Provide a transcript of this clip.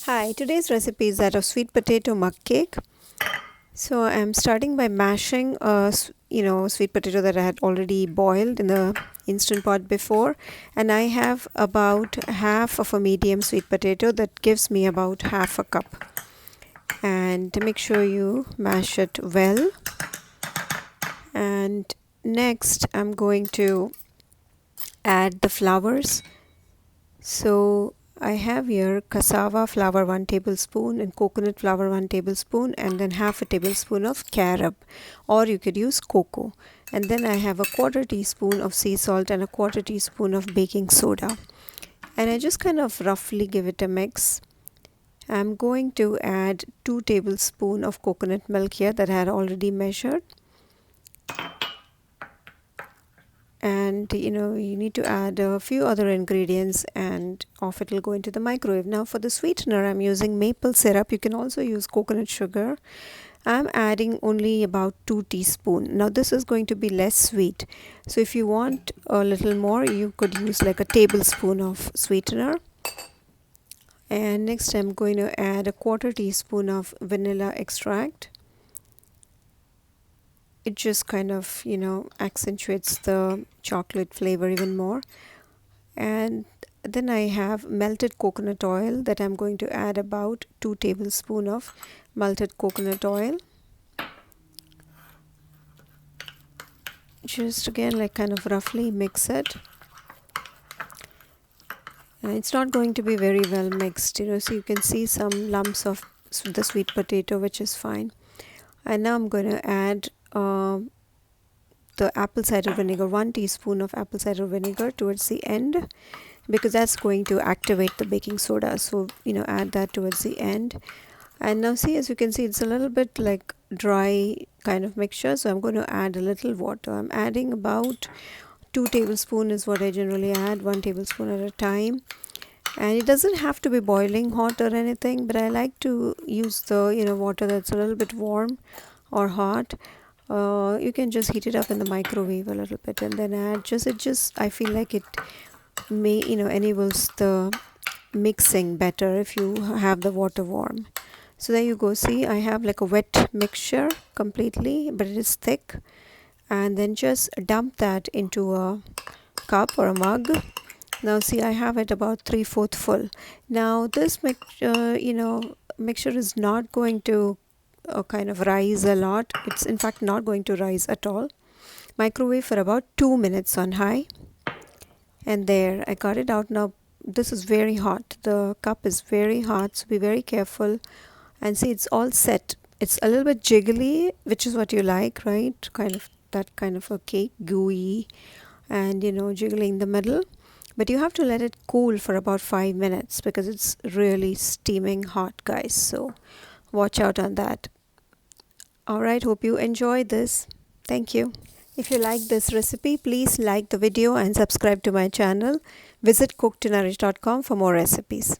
Hi, today's recipe is that of sweet potato mug cake. So I'm starting by mashing sweet potato that I had already boiled in the instant pot before, and I have about half of a medium sweet potato that gives me about half a cup. And to make sure you mash it well. And next I'm going to add the flours. So I have here cassava flour 1 tablespoon and coconut flour 1 tablespoon, and then half a tablespoon of carob, or you could use cocoa. And then I have a quarter teaspoon of sea salt and a quarter teaspoon of baking soda. And I just kind of roughly give it a mix. I'm going to add 2 tablespoons of coconut milk here that I had already measured. And you need to add a few other ingredients, and off it will go into the microwave. Now for the sweetener, I'm using maple syrup. You can also use coconut sugar. I'm adding only about 2 teaspoons. Now this is going to be less sweet, so if you want a little more, you could use like a tablespoon of sweetener. And next I'm going to add a quarter teaspoon of vanilla extract. It just kind of accentuates the chocolate flavor even more. And then I have melted coconut oil that I'm going to add about 2 tablespoons of melted coconut oil. Just again like kind of roughly mix it. And it's not going to be very well mixed, so you can see some lumps of the sweet potato, which is fine. And now I'm going to add the apple cider vinegar, 1 teaspoon of apple cider vinegar towards the end, because that's going to activate the baking soda. So add that towards the end. And now see, as you can see, it's a little bit like dry kind of mixture, so I'm going to add a little water. I'm adding about 2 tablespoons is what I generally add, 1 tablespoon at a time. And it doesn't have to be boiling hot or anything, but I like to use the water that's a little bit warm or hot. You can just heat it up in the microwave a little bit and then add I feel like it may enables the mixing better if you have the water warm. So there you go. See, I have like a wet mixture completely, but it is thick. And then just dump that into a cup or a mug. Now see, I have it about 3/4 full. Now this mixture is not going to kind of rise a lot. It's in fact not going to rise at all. Microwave for about 2 minutes on high. And there, I got it out. Now this is very hot. The cup is very hot, so be very careful. And see, it's all set. It's a little bit jiggly, which is what you like, right? That kind of a cake, gooey and jiggling in the middle. But you have to let it cool for about 5 minutes because it's really steaming hot, guys. So watch out on that. Alright, hope you enjoyed this. Thank you. If you like this recipe, please like the video and subscribe to my channel. Visit cooktonourish.com for more recipes.